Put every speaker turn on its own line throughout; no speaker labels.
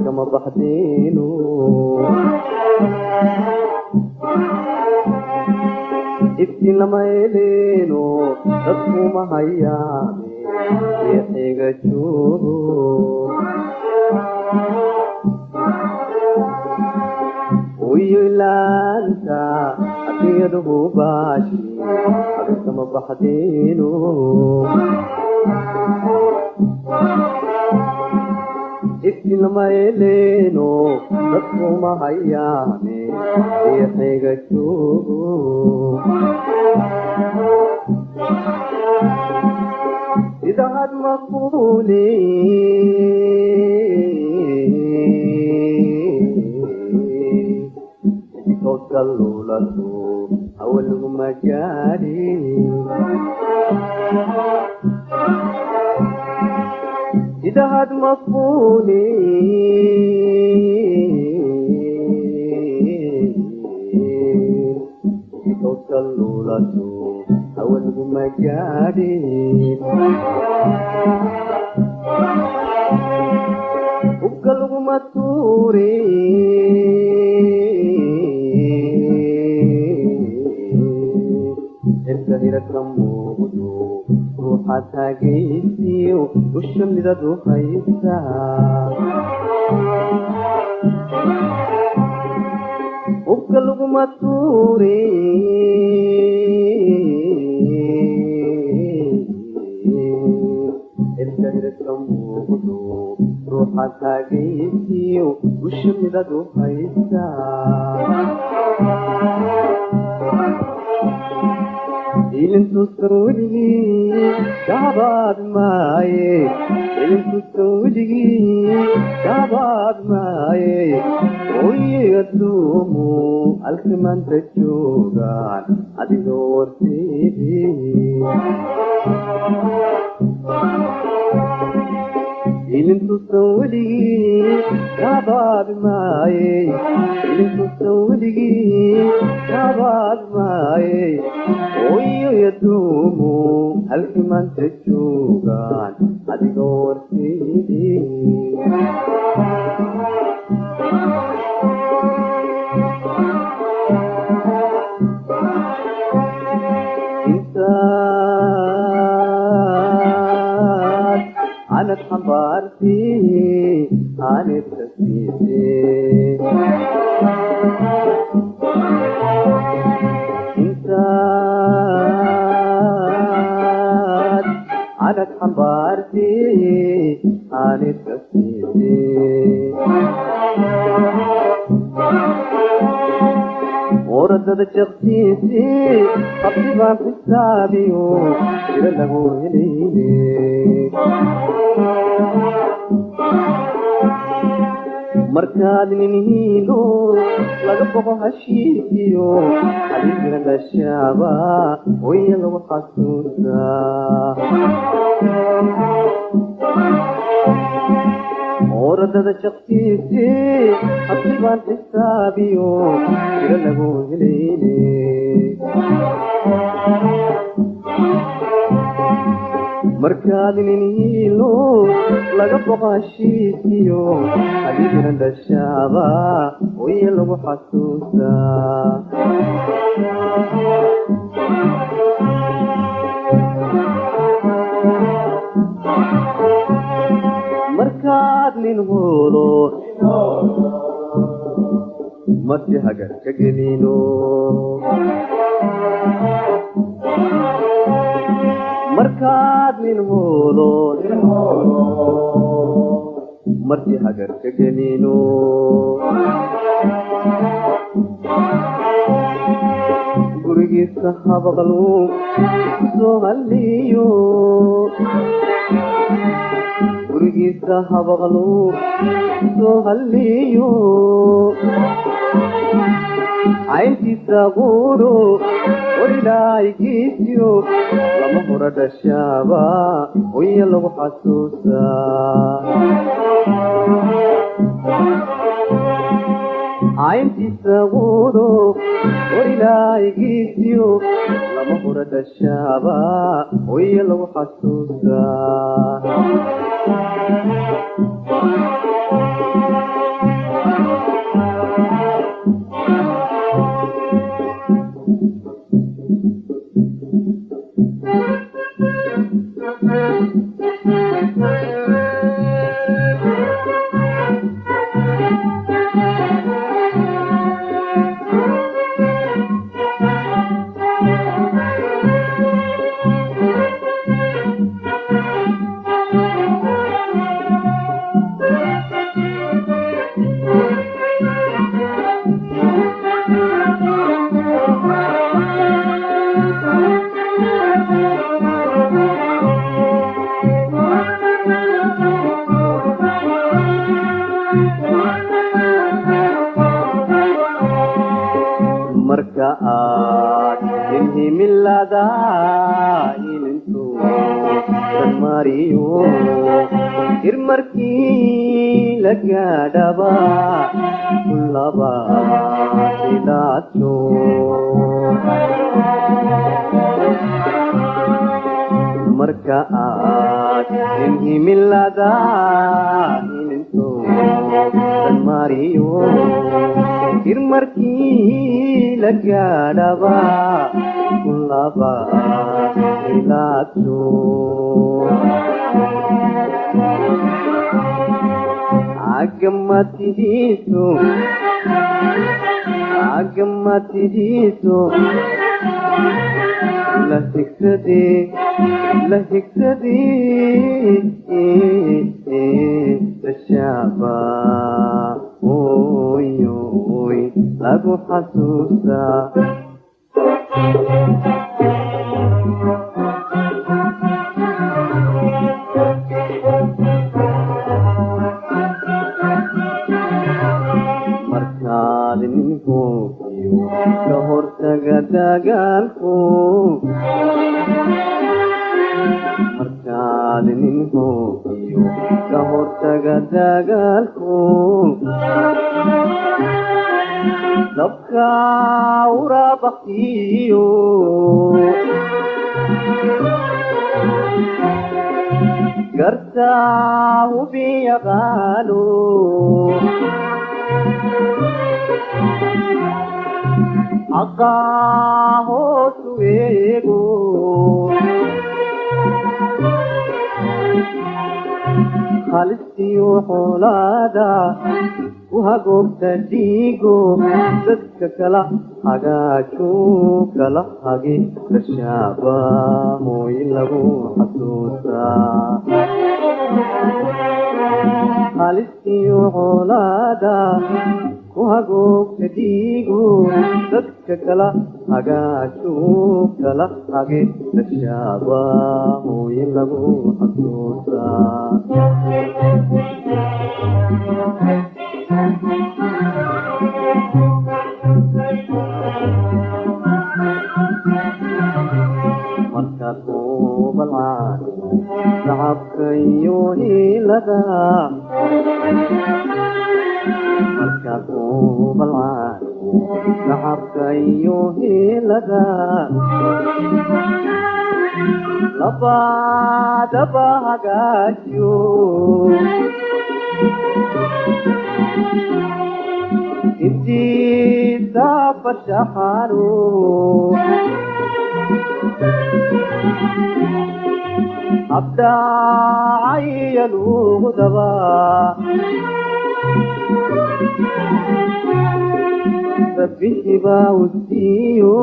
كما بحدينو إبتي لما يلينو تسمو مهيامي يحيق تشوفو ويلانتا أبيضه باشي كما بحدينو إبتي لما يلينو تسمو مهيامي يحيق تشوفو إذا هاد مقبولي توكلوا لله أول مجاري إذا هاد مقبولي توكلوا لله أول مجاري وقلب مطوري الكهيرة كمودو روحاتها جيسيو والشمل ده دوخيسا وقلب مطوري الكهيرة كمودو روحاتها جيسيو والشمل ده دوخيسا إلين تسولي شعبات ماي إلين تسولي شعبات ماي ويقدموا الكمان تجوغان عدي دور سيدي إلين تسولي شعبات ماي إلين تسولي شعبات ماي ويقدموا الكمان تجوغان عدي دور سيدي أنا تحبرتي أنا تسيتي إنسان أنا تحبرتي أنا تسيتي وردد شخصيتي قبل ما في السابيو إلى له هليني مركاد ننهيلو لقبه هشيكيو حبيبنا الشعبا ويلو حسوسا وردد شخصيتي قبل ما في السابيو إلى له هليني مركاد ننهيلو لقبه هشيكيو حبيبنا الشعبا ويلو حسوسا مركاد ننهولو مدي هجر كجلينو مركاد ننهولو مدي هجر كجلينو قرقي الصحابة غلوم سوغليو قرقي الصحابة غلوم سوغليو عينتي ساغورو وإلهي كيسيو لما فرد الشابا ويلو حسوسا عينتي ساغورو وإلهي كيسيو لما فرد الشابا ويلو حسوسا markaad inhimilada inintu mariyo irmarkii la gaadhaba kullaba sidaajo markaad inhimilada inintu mariyo irmarkii la gaadhaba kullaba sidaajo agamatidiiso la higsadee tashaaba oy lagu xasuustaa ka hortaga dagaalku markaad nin hoogiyo ka hortaga dagaalku dabka urabaqtiyo gartaa hubi yaqaano aqaaho suweego halistiyo xoolaada u hagoogta dhiigo dadka kala hagaajo kala hagi tashaaba hooy lagu xasuusaa halistiyo xoolaada ku hagoogta dhiigo dadka kala hagaajo kala hagi tashaaba hooy lagu xasuusaa markaad kubalcaan shacabka iyo hiilada markaad kubalcaan shacabka iyo hiilada labadaba hagaajiyo intiisa fashaxaano abdaacaya luudaba rabbihiba usiiyo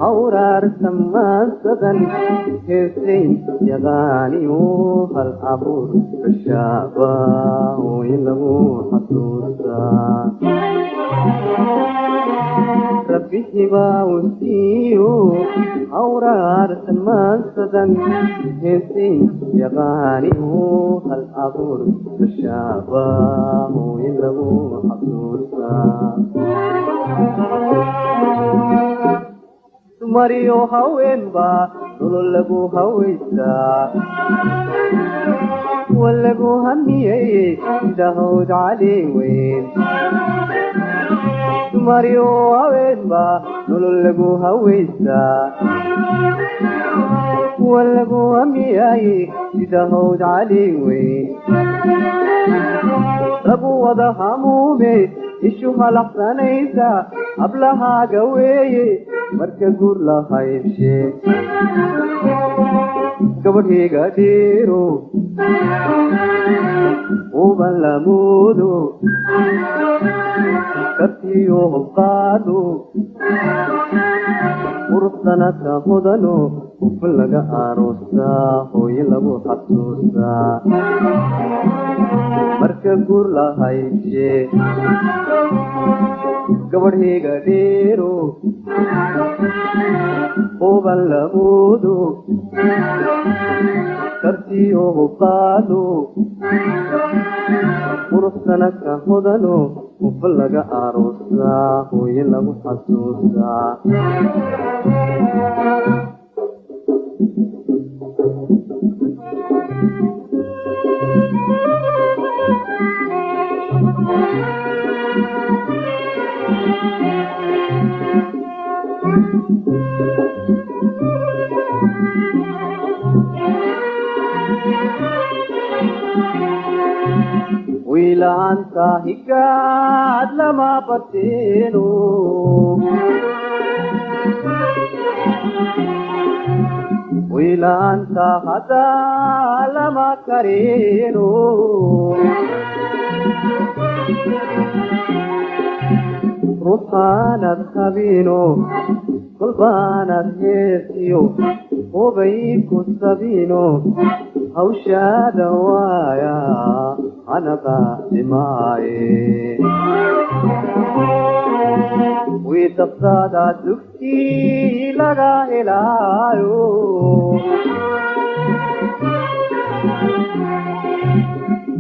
hawraar samaasadan heesayn yaqaaniyo hal abuur tashaaba hooy lagu xasuusaa rabbihiba usiiyo hawraar samaasadan heesayn yaqaaniyo hal abuur tashaaba hooy lagu xasuusaa mariyo haweenba nolol lagu hawaysaa walagu hamiyey dahood cali weyn mariyo haweenba nolol lagu hawaysaa walagu hamiyey dahood cali weyn lagu wada hamuume ishu halaxsanaysa hablahaaga weeye marka guur la haybshe gabadhayga dhiiro uban lamuudo kabtiyo hubqaado quruxdana ka hodano ufan laga aroostaa hooyo lagu xasuustaa marka guur la haybshe gabadhayga dhiiro uban lamuudo kabtiyo hubqaado quruxdana ka hodano qofal laga aroosaa hooyo lagu xasuustaa wiilaanta higaad lama barteeno wiilaanta hadaa lama kareeno ruuxaanad habiino kolbaanad heesiyo hubay ku sabiino hawshaada waaya anaba dhimaaye wiidabtaada dugsi laga helaayo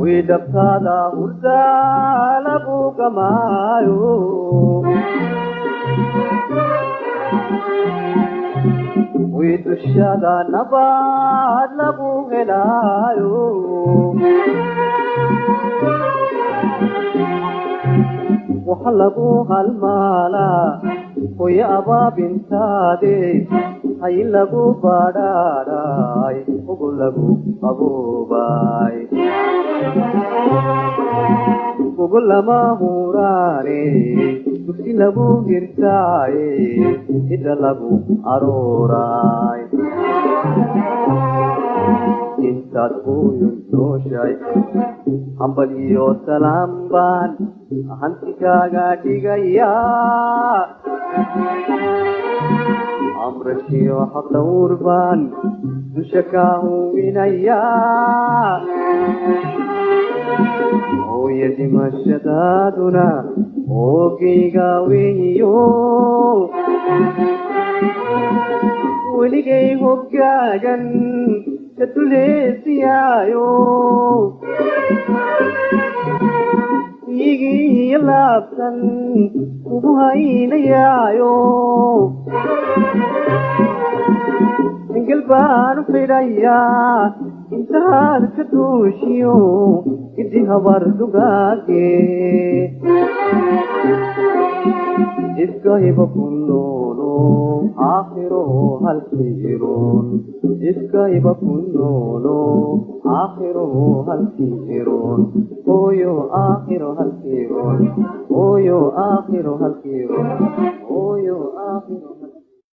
wiidabtaada hurda lagu gamaayo wiidushada nabaad lagu helaayo waxa lagu halmaalaa hooyo abaabintaade hay lagu badhaadhay ugu lagu qaboobay ugu lama huraane dugsi lagu hirtaaye hidda lagu arooray intaad hooyon nooshay hambal iyo salaam baan hantigaaga dhigayaa amrashiyo habdhawr baan dusha kaa huwinayaa hooyo dhimashadaaduna oogayga weeyo weligay hoggaagan ka duleesiyaayo igii laabtan ugu haynayaayo engel baan u fidhayaa intaad ka duushiyo idi habar dugaage iska hiba ku noolo aakhiro halkiiroon iska hiba ku noolo aakhiro halkiiroon hooyo aakhiro halkiiroon hooyo aakhiro halkiiroon hooyo aakhiro